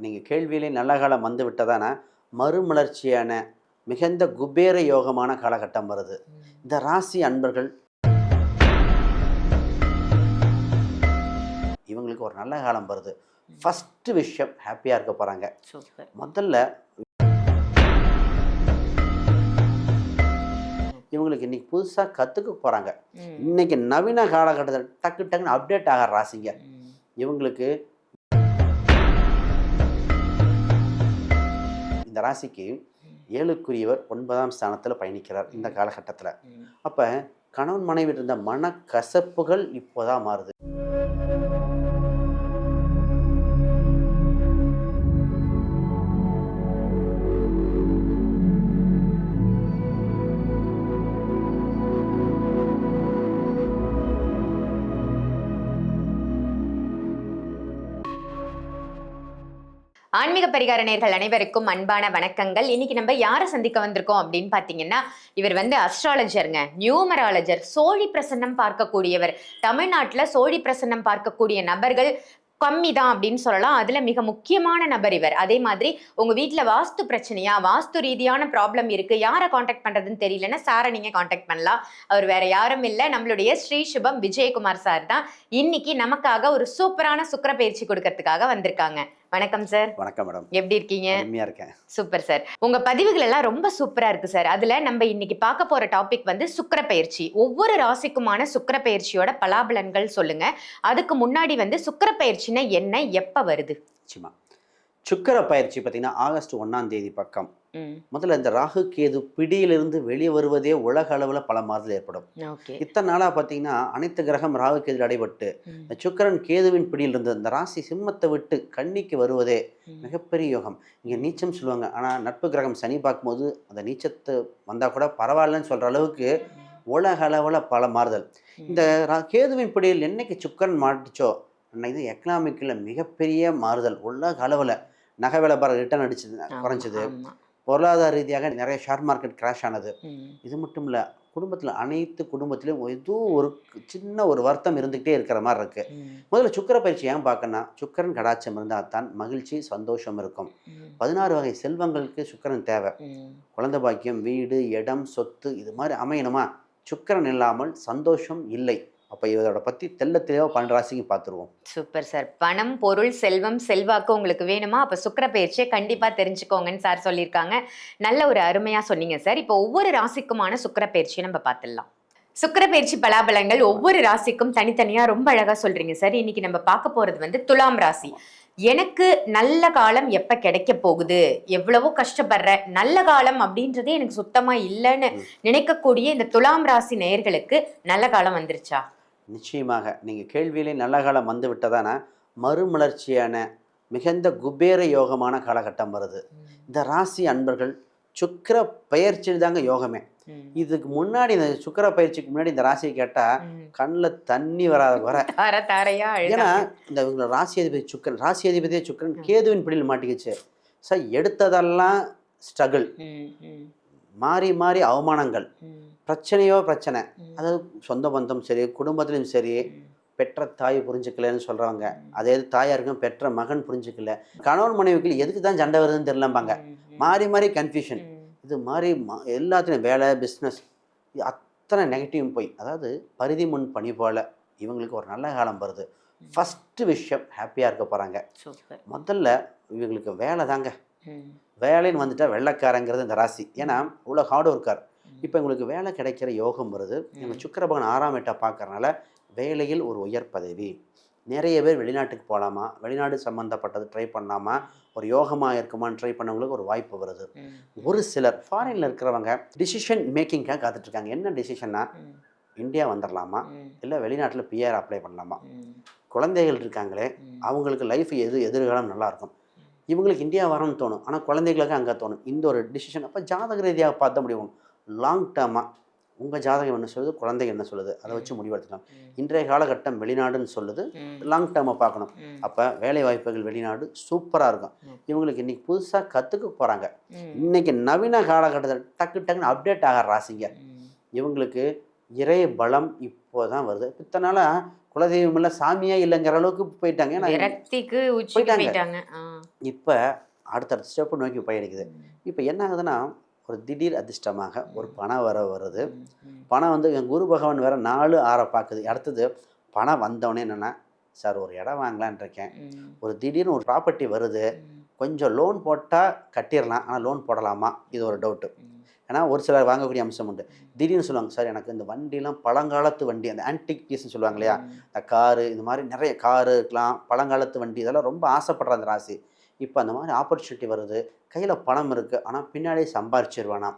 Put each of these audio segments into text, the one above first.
நீங்கள் கேள்வியிலே நல்ல காலம் வந்து விட்டதானா மறுமலர்ச்சியான மிகுந்த குபேர யோகமான காலகட்டம் வருது. இந்த ராசி அன்பர்கள் இவங்களுக்கு ஒரு நல்ல காலம் வருது. ஃபஸ்ட்டு விஷயம் ஹாப்பியாக இருக்க போகிறாங்க. முதல்ல இவங்களுக்கு இன்னைக்கு புதுசாக கற்றுக்க போகிறாங்க. இன்னைக்கு நவீன காலகட்டத்தில் டக்கு டக்குன்னு அப்டேட் ஆகிற ராசிங்க இவங்களுக்கு. இந்த ராசிக்கு 7க்குரியவர் 9ஆம் ஸ்தானத்தில் பயணிக்கிறார் இந்த காலகட்டத்தில். அப்போ கணவன் மனைவி இருந்த மனக்கசப்புகள் இப்போதான் மாறுது. ஆன்மீக பரிகார நேயர்கள் அனைவருக்கும் அன்பான வணக்கங்கள். இன்னைக்கு நம்ம யாரை சந்திக்க வந்திருக்கோம் அப்படின்னு பாத்தீங்கன்னா, இவர் அஸ்ட்ராலஜருங்க, நியூமராலஜர், சோழி பிரசன்னம் பார்க்கக்கூடியவர். தமிழ்நாட்டுல சோழி பிரசன்னம் பார்க்கக்கூடிய நபர்கள் கம்மி தான் அப்படின்னு சொல்லலாம். அதுல மிக முக்கியமான நபர் இவர். அதே மாதிரி உங்க வீட்டுல வாஸ்து பிரச்சனையா, வாஸ்து ரீதியான ப்ராப்ளம் இருக்கு, யாரை காண்டாக்ட் பண்றதுன்னு தெரியலன்னா சாரை நீங்க காண்டாக்ட் பண்ணலாம். அவர் வேற யாரும் இல்ல, நம்மளுடைய ஸ்ரீ சுபம் விஜயகுமார் சார் தான் இன்னைக்கு நமக்காக ஒரு சூப்பரான சுக்கிர பயிற்சி கொடுக்கறதுக்காக வந்திருக்காங்க. வணக்கம் சார். வணக்கம் மேடம். எப்படி இருக்கீங்க? அருமையா இருக்கேன். Super sir. உங்க பதிவுகள் எல்லாம் ரொம்ப சூப்பரா இருக்கு சார். அதுல நம்ம இன்னைக்கு பார்க்க போற டாபிக் சுக்கிர பயிற்சி. ஒவ்வொரு ராசிக்குமான சுக்கிர பயிற்சியோட பலாபலன்கள் சொல்லுங்க. அதுக்கு முன்னாடி சுக்கிர பயிற்சினா என்ன, எப்ப வருது? நிச்சயமா சுக்கிர பயிற்சி பார்த்தீங்கன்னா ஆகஸ்ட் 1ஆம் தேதி பக்கம். முதல்ல இந்த ராகு கேது பிடியிலிருந்து வெளியே வருவதே உலக அளவில் பல மாறுதல் ஏற்படும். இத்தனை நாளாக பார்த்தீங்கன்னா அனைத்து கிரகம் ராகு கேது அடைபட்டு இந்த சுக்கிரன் கேதுவின் பிடியிலிருந்து இந்த ராசி சிம்மத்தை விட்டு கன்னிக்கு வருவதே மிகப்பெரிய யோகம். இங்கே நீச்சம் சொல்லுவாங்க, ஆனால் நட்பு கிரகம் சனி பார்க்கும்போது அந்த நீச்சத்து வந்தால் கூட பரவாயில்லன்னு சொல்கிற அளவுக்கு உலக அளவில் பல மாறுதல். இந்த கேதுவின் பிடியில் என்னைக்கு சுக்கிரன் மாட்டுச்சோ அன்னைக்கு இது எக்கனாமிக்கில் மிகப்பெரிய மாறுதல். உலக அளவில் நகை வியாபாரம் ரிட்டர்ன் அடிச்சது, குறைஞ்சது. பொருளாதார ரீதியாக நிறைய ஷேர் மார்க்கெட் கிராஷ் ஆனது. இது மட்டும் இல்லை, குடும்பத்தில் அனைத்து குடும்பத்திலையும் ஏதோ ஒரு சின்ன ஒரு வருத்தம் இருந்துக்கிட்டே இருக்கிற மாதிரி இருக்கு. முதல்ல சுக்கிர பயிற்சி ஏன் பார்க்கணும்னா, சுக்கிரன் கடாட்சம் இருந்தால் தான் மகிழ்ச்சி சந்தோஷம் இருக்கும். 16 வகை செல்வங்களுக்கு சுக்கிரன் தேவை. குழந்தை பாக்கியம், வீடு, இடம், சொத்து இது மாதிரி அமையணுமா, சுக்கிரன் இல்லாமல் சந்தோஷம் இல்லை. அப்போ இதோட பற்றி தெளிவாக 12 ராசிக்கு பார்த்துருவோம். Super sir. பணம், பொருள், செல்வம், செல்வாக்கு உங்களுக்கு வேணுமா, அப்போ சுக்கிர பயிற்சியை கண்டிப்பாக தெரிஞ்சுக்கோங்கன்னு சார் சொல்லியிருக்காங்க. நல்ல ஒரு அருமையாக சொன்னீங்க சார். இப்போ ஒவ்வொரு ராசிக்குமான சுக்கிர பயிற்சியை நம்ம பார்த்துடலாம். சுக்கிர பயிற்சி பலாபலங்கள் ஒவ்வொரு ராசிக்கும் தனித்தனியாக ரொம்ப அழகாக சொல்கிறீங்க சார். இன்னைக்கு நம்ம பார்க்க போகிறது துலாம் ராசி. எனக்கு நல்ல காலம் எப்ப கிடைக்க போகுது, எவ்வளவோ கஷ்டப்படுற நல்ல காலம் அப்படின்றதே எனக்கு சுத்தமா இல்லைன்னு நினைக்கக்கூடிய இந்த துலாம் ராசி நேயர்களுக்கு நல்ல காலம் வந்துருச்சா? நிச்சயமாக. நீங்கள் கேள்வியிலே நல்ல காலம் வந்து விட்டதானா மறுமலர்ச்சியான மிகுந்த குபேர யோகமான காலகட்டம் வருது. இந்த ராசி அன்பர்கள் சுக்கிர பயிற்சி தாங்க யோகமே. இதுக்கு முன்னாடி இந்த சுக்கிர பயிற்சிக்கு முன்னாடி இந்த ராசியை கேட்டா கண்ணில் தண்ணி வராத வர. ஏன்னா இந்த இவங்க ராசி அதிபதி சுக்கிரன், ராசி அதிபதியே சுக்கிரன் கேதுவின் பிடியில் மாட்டிக்கிச்சு சார். எடுத்ததெல்லாம் ஸ்ட்ரகிள், மாறி மாறி அவமானங்கள், பிரச்சனையோ பிரச்சனை. அதாவது சொந்த பந்தம் சரி, குடும்பத்திலும் சரி, பெற்ற தாய் புரிஞ்சுக்கலன்னு சொல்கிறவங்க, அதே தாயாருக்கும் பெற்ற மகன் புரிஞ்சுக்கல, கணவன் மனைவிக்கு எதுக்கு தான் சண்டை வருதுன்னு தெரியலம்பாங்க. மாறி மாறி கன்ஃபியூஷன். இது மாதிரி எல்லாத்துலேயும் வேலை, பிஸ்னஸ், அத்தனை நெகட்டிவ் போய், அதாவது பரிதி முன் பனி போல் இவங்களுக்கு ஒரு நல்ல காலம் வருது. ஃபஸ்ட்டு விஷயம் ஹாப்பியாக இருக்க போகிறாங்க. முதல்ல இவங்களுக்கு வேலை தாங்க. வேலைன்னு வந்துட்டால் வெள்ளைக்காரங்கிறது இந்த ராசி. ஏன்னா இவ்வளோ ஹார்ட் ஒர்க்கார். இப்போ உங்களுக்கு வேலை கிடைக்கிற யோகம் வருது. எங்கள் சுக்கிர பகவான் 6ஆம் வீட்டை பார்க்கறனால வேலையில் ஒரு உயர் பதவி. நிறைய பேர் வெளிநாட்டுக்கு போகலாமா, வெளிநாடு சம்மந்தப்பட்டது ட்ரை பண்ணலாமா, ஒரு யோகமாக இருக்குமான்னு ட்ரை பண்ணவங்களுக்கு ஒரு வாய்ப்பு வருது. ஒரு சிலர் ஃபாரினில் இருக்கிறவங்க டிசிஷன் மேக்கிங்காக காத்துட்ருக்காங்க. என்ன டிசிஷன்னா, இந்தியா வந்துடலாமா இல்லை வெளிநாட்டில் பிஆர் அப்ளை பண்ணலாமா. குழந்தைகள் இருக்காங்களே அவங்களுக்கு லைஃப் எதிர்காலம் நல்லாயிருக்கும். இவங்களுக்கு இந்தியா வரணும்னு தோணும், ஆனால் குழந்தைகளுக்கு அங்கே தோணும். இந்த ஒரு டிசிஷன் அப்போ ஜாதக ரீதியாக பார்த்த முடியும். லாங் டேர்மாக உங்கள் ஜாதகம் என்ன சொல்லுது, குழந்தைங்க என்ன சொல்லுது, அதை வச்சு முடிவெடுத்துக்கலாம். இன்றைய காலகட்டம் வெளிநாடுன்னு சொல்லுது, லாங் டேர்மை பார்க்கணும். அப்போ வேலை வாய்ப்புகள் வெளிநாடு சூப்பராக இருக்கும். இவங்களுக்கு இன்றைக்கி புதுசாக கற்றுக்க போகிறாங்க. இன்றைக்கி நவீன காலகட்டத்தில் டக்கு டக்குன்னு அப்டேட் ஆகிற ராசிங்க இவங்களுக்கு. இறை பலம் இப்போ இப்போ தான் வருது. இத்தனை நாளா குலதெய்வம் இல்லை சாமியே இல்லைங்கிற அளவுக்கு போயிட்டாங்க. ஏன்னா விரக்திக்கு உச்சிக்கு போயிட்டாங்க. போயிட்டாங்க. இப்போ அடுத்தடுத்த ஸ்டெப்பு நோக்கி பயணிக்குது. இப்போ என்ன ஆகுதுன்னா, ஒரு திடீர் அதிர்ஷ்டமாக ஒரு பண வரவு வருது. பணம் வந்து என் குரு பகவான் வேற 4, 6 பார்க்குது. அடுத்தது பணம் வந்தோடனே என்னென்னா, சார் ஒரு இடம் வாங்கலான் இருக்கேன், ஒரு திடீர்னு ஒரு ப்ராப்பர்ட்டி வருது, கொஞ்சம் லோன் போட்டால் கட்டிடலாம், ஆனால் லோன் போடலாமா, இது ஒரு டவுட்டு. ஏன்னா ஒரு சிலர் வாங்கக்கூடிய அம்சம் உண்டு. திடீர்னு சொல்லுவாங்க, சார் எனக்கு இந்த வண்டிலாம் பழங்காலத்து வண்டி, அந்த ஆன்டிக் பீஸ்ன்னு சொல்லுவாங்க இல்லையா, இந்த காரு, இது மாதிரி நிறைய காரு இருக்கலாம், பழங்காலத்து வண்டி, இதெல்லாம் ரொம்ப ஆசைப்படுற அந்த ராசி. இப்போ அந்த மாதிரி ஆப்பர்ச்சுனிட்டி வருது, கையில் பணம் இருக்குது, ஆனால் பின்னாடியே சம்பாரிச்சிருவானா.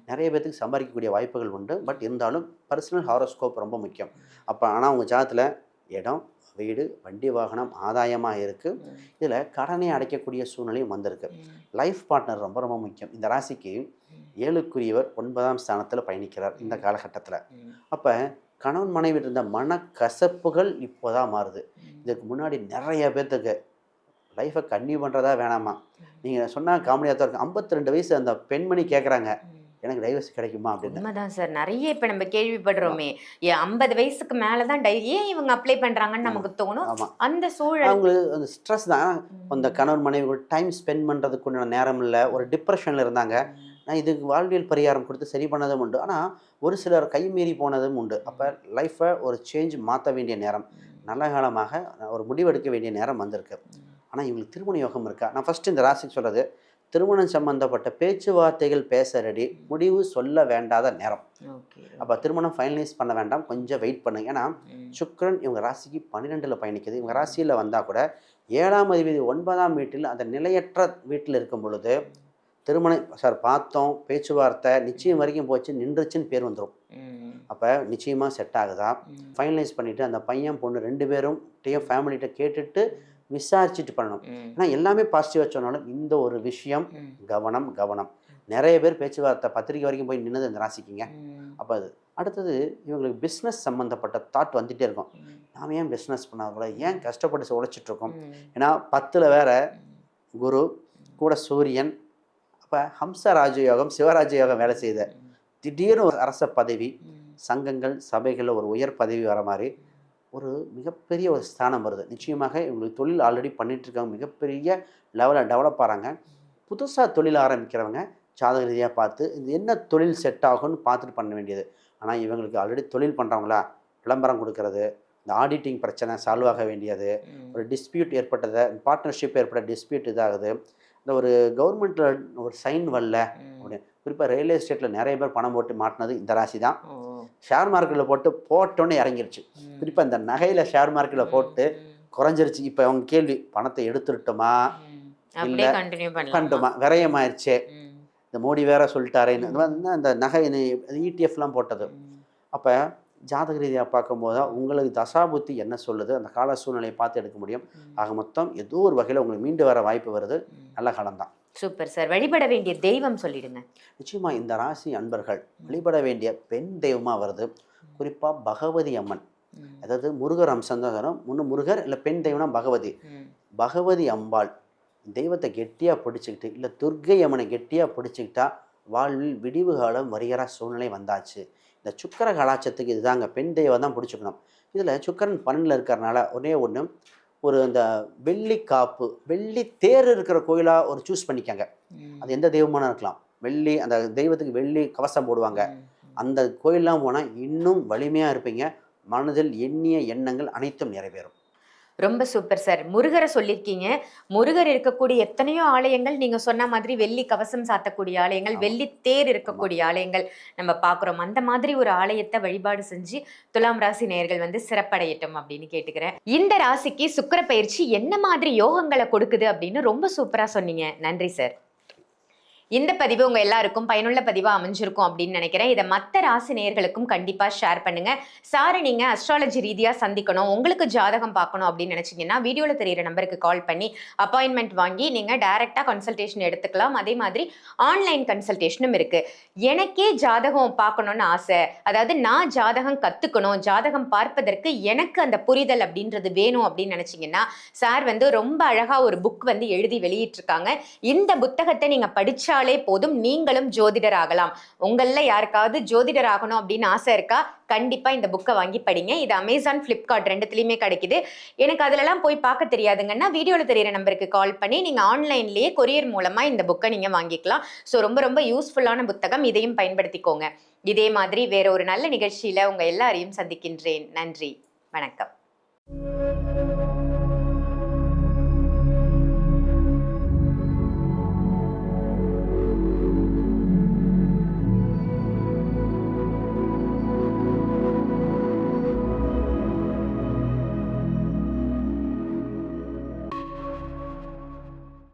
நிறைய பேர்த்துக்கு சம்பாதிக்கக்கூடிய வாய்ப்புகள் உண்டு. பட் இருந்தாலும் பர்சனல் ஹாரோஸ்கோப் ரொம்ப முக்கியம். அப்போ ஆனால் உங்கள் ஜாதகத்தில் இடம், வீடு, வண்டி, வாகனம் ஆதாயமாக இருக்குது. இதில் கடனை அடைக்கக்கூடிய சூழ்நிலையும் வந்திருக்கு. லைஃப் பார்ட்னர் ரொம்ப ரொம்ப முக்கியம். இந்த ராசிக்கு 7க்குரியவர் 9ஆம் ஸ்தானத்தில் பயணிக்கிறார் இந்த காலகட்டத்தில். அப்போ கணவன் மனைவி இருந்த மனக்கசப்புகள் இப்போ தான் மாறுது. இதுக்கு முன்னாடி நிறைய பேர்த்துக்கு லைஃப்பை கன்டினியூ பண்ணுறதா வேணாமா. நீங்கள் சொன்னால் காமெடியாக தான் இருக்கும். 52 வயசு அந்த பெண்மணி கேட்குறாங்க, எனக்கு டைவர்ஸ் கிடைக்குமா அப்படின்னு. உண்மைதான் சார். நிறைய இப்போ நம்ம கேள்விப்படுறோமே, 50 வயசுக்கு மேலே தான் ஏன் இவங்க அப்ளை பண்ணுறாங்கன்னு நமக்கு தோணும். ஆமாம், அந்த சூழல் அவங்களுக்கு அந்த ஸ்ட்ரெஸ் தான். அந்த கணவன் மனைவி டைம் ஸ்பெண்ட் பண்ணுறதுக்குண்டான நேரம் இல்லை, ஒரு டிப்ரெஷனில் இருந்தாங்க. நான் இதுக்கு வாழ்வியல் பரிகாரம் கொடுத்து சரி பண்ணதும் உண்டு. ஆனால் ஒரு சிலர் கைமீறி போனதும் உண்டு. அப்போ லைஃப்பை ஒரு சேஞ்ச் மாற்ற வேண்டிய நேரம், நல்ல காலமாக ஒரு முடிவெடுக்க வேண்டிய நேரம் வந்திருக்கு. ஆனால் இவங்களுக்கு திருமண யோகம் இருக்கா? நான் ஃபஸ்ட்டு இந்த ராசிக்கு சொல்கிறது, திருமணம் சம்பந்தப்பட்ட பேச்சுவார்த்தைகள் பேச ரெடி, முடிவு சொல்ல வேண்டாத நேரம். அப்போ திருமணம் ஃபைனலைஸ் பண்ண வேண்டாம், கொஞ்சம் வெயிட் பண்ணுங்க. ஏன்னா சுக்கிரன் இவங்க ராசிக்கு 12ல் பயணிக்குது. இவங்க ராசியில் வந்தால் கூட 7ஆம் அதிபதி 9ஆம் வீட்டில் அந்த நிலையற்ற வீட்டில் இருக்கும் பொழுது திருமணம் சார் பார்த்தோம், பேச்சுவார்த்தை நிச்சயம் வரைக்கும் போச்சு, நின்றுச்சுன்னு பேர் வந்துடும். அப்போ நிச்சயமாக செட் ஆகுதா, ஃபைனலைஸ் பண்ணிவிட்டு அந்த பையன் பொண்ணு 2 பேரும் ஃபேமிலிகிட்ட கேட்டுட்டு விசாரிச்சுட்டு பண்ணணும். ஏன்னா எல்லாமே பாசிட்டிவாக சொன்னாலும் இந்த ஒரு விஷயம் கவனம் கவனம். நிறைய பேர் பேச்சுவார்த்தை பத்திரிக்கை வரைக்கும் போய் நின்னது இந்த ராசிக்குங்க. அப்போ அது அடுத்தது இவங்களுக்கு பிஸ்னஸ் சம்மந்தப்பட்ட தாட் வந்துகிட்டே இருக்கும். நாம் ஏன் பிஸ்னஸ் பண்ணாத, ஏன் கஷ்டப்பட்டு உழைச்சிட்ருக்கோம். ஏன்னா 10ல் வேற குரு கூட சூரியன். அப்போ ஹம்ச ராஜயோகம், சிவராஜயோகம் வேலை செய்த திடீர்னு ஒரு அரச பதவி, சங்கங்கள் சபைகளில் ஒரு உயர் பதவி வர மாதிரி ஒரு மிகப்பெரிய ஒரு ஸ்தானம் வருது. நிச்சயமாக இவங்களுக்கு தொழில் ஆல்ரெடி பண்ணிகிட்ருக்காங்க, மிகப்பெரிய லெவலில் டெவலப் ஆகிறாங்க. புதுசாக தொழில் ஆரம்பிக்கிறவங்க ஜாதக ரீதியாக பார்த்து இது என்ன தொழில் செட் ஆகும்னு பார்த்துட்டு பண்ண வேண்டியது. ஆனால் இவங்களுக்கு ஆல்ரெடி தொழில் பண்ணுறவங்களா, விளம்பரம் கொடுக்கறது, இந்த ஆடிட்டிங் பிரச்சனை சால்வ் ஆக வேண்டியது, ஒரு டிஸ்பியூட் ஏற்பட்டதை, பார்ட்னர்ஷிப் ஏற்பட்ட டிஸ்பியூட் இதாகுது, இந்த ஒரு கவர்மெண்ட்டில் ஒரு சைன் வரல அப்படின்னு. குறிப்பாக ரியல் எஸ்டேட்டில் நிறைய பேர் பணம் போட்டு மாட்டினது இந்த ராசி தான். ஷேர் மார்க்கெட்டில் போட்டோன்னே இறங்கிருச்சு. குறிப்பாக இந்த நகையில் ஷேர் மார்க்கெட்டில் போட்டு குறைஞ்சிருச்சு. இப்போ அவங்க கேள்வி, பணத்தை எடுத்துட்டோமா இல்லை பண்ணிட்டோமா, விரயமாயிருச்சே, இந்த மோடி வேற சொல்லிட்டாரேன்னு அந்த நகை ETF போட்டது. அப்போ ஜாதக ரீதியாக பார்க்கும்போது தான் உங்களுக்கு தசாபுத்தி என்ன சொல்லுது, அந்த கால சூழ்நிலையை பார்த்து எடுக்க முடியும். ஆக மொத்தம் ஏதோ ஒரு வகையில் உங்களுக்கு மீண்டு வர வாய்ப்பு வருது. நல்ல காலம் தான். Super sir. வழிபட வேண்டிய தெய்வம் சொல்லிடுங்க. நிச்சயமாக இந்த ராசி அன்பர்கள் வழிபட வேண்டிய பெண் தெய்வமாக வருது. குறிப்பாக பகவதி அம்மன். அதாவது முருகர் அம்சம் தான் வரும். முன்னு முருகர் இல்லை பெண் தெய்வம்னா பகவதி. பகவதி அம்பாள் தெய்வத்தை கெட்டியாக பிடிச்சிக்கிட்டு, இல்லை துர்க்கை அம்மனை கெட்டியாக பிடிச்சிக்கிட்டா வாழ்வில் விடிவு காலம் வருகிற சூழ்நிலை வந்தாச்சு. இந்த சுக்கர கலாச்சத்துக்கு இதுதாங்க, பெண் தெய்வம் தான் பிடிச்சிக்கணும். இதில் சுக்கரன் 12ல் இருக்கிறனால ஒன்றே ஒன்று, ஒரு இந்த வெள்ளி காப்பு, வெள்ளி தேர் இருக்கிற கோயிலாக ஒரு சூஸ் பண்ணிக்கங்க. அது எந்த தெய்வமான இருக்கலாம். வெள்ளி அந்த தெய்வத்துக்கு வெள்ளி கவசம் போடுவாங்க. அந்த கோயிலெலாம் போனால் இன்னும் வலிமையாக இருப்பீங்க. மனதில் எண்ணிய எண்ணங்கள் அனைத்தும் நிறைவேறும். ரொம்ப சூப்பர் சார். முருகரை சொல்லியிருக்கீங்க. முருகர் இருக்கக்கூடிய எத்தனையோ ஆலயங்கள், நீங்க சொன்ன மாதிரி வெள்ளி கவசம் சாத்தக்கூடிய ஆலயங்கள், வெள்ளி தேர் இருக்கக்கூடிய ஆலயங்கள் நம்ம பார்க்குறோம். அந்த மாதிரி ஒரு ஆலயத்தை வழிபாடு செஞ்சு துலாம் ராசி நேயர்கள் சிறப்படையட்டும் அப்படின்னு கேட்டுக்கிறேன். இந்த ராசிக்கு சுக்கிர பயிற்சி என்ன மாதிரி யோகங்களை கொடுக்குது அப்படின்னு ரொம்ப சூப்பரா சொன்னீங்க. நன்றி சார். இந்த பதிவு உங்க எல்லாருக்கும் பயனுள்ள பதிவா அமைஞ்சிருக்கும் அப்படின்னு நினைக்கிறேன். இதை மற்ற ராசி நேயர்களுக்கும் கண்டிப்பா ஷேர் பண்ணுங்க. சார், நீங்க அஸ்ட்ராலஜி ரீதியா சந்திக்கணும், உங்களுக்கு ஜாதகம் பார்க்கணும் அப்படின்னு நினைச்சீங்கன்னா வீடியோல தெரியிற நம்பருக்கு கால் பண்ணி அப்பாயின்மெண்ட் வாங்கி நீங்க டைரக்டா கன்சல்டேஷன் எடுத்துக்கலாம். அதே மாதிரி ஆன்லைன் கன்சல்டேஷனும் இருக்கு. எனக்கே ஜாதகம் பார்க்கணும்னு ஆசை, அதாவது நான் ஜாதகம் கத்துக்கணும், ஜாதகம் பார்ப்பதற்கு எனக்கு அந்த புரிதல் அப்படின்றது வேணும் அப்படின்னு நினைச்சீங்கன்னா சார் ரொம்ப அழகா ஒரு புக் எழுதி வெளியிட்டிருக்காங்க. இந்த புத்தகத்தை நீங்க படிச்சா படித்தாலே போதும், நீங்களும் ஜோதிடர் ஆகலாம். உங்களில் யாருக்காவது ஜோதிடர் ஆகணும் அப்படின்னு ஆசை இருக்கா? கண்டிப்பாக இந்த புக்கை வாங்கி படிங்க. இது அமேசான், ஃப்ளிப்கார்ட் ரெண்டுத்துலேயுமே கிடைக்குது. எனக்கு அதிலலாம் போய் பார்க்க தெரியாதுங்கன்னா வீடியோவில் தெரியிற நம்பருக்கு கால் பண்ணி நீங்கள் ஆன்லைன்லேயே கொரியர் மூலமாக இந்த புக்கை நீங்கள் வாங்கிக்கலாம். ஸோ ரொம்ப ரொம்ப யூஸ்ஃபுல்லான புத்தகம், இதையும் பயன்படுத்திக்கோங்க. இதே மாதிரி வேற ஒரு நல்ல நிகழ்ச்சியில் உங்கள் எல்லாரையும் சந்திக்கின்றேன். நன்றி, வணக்கம்.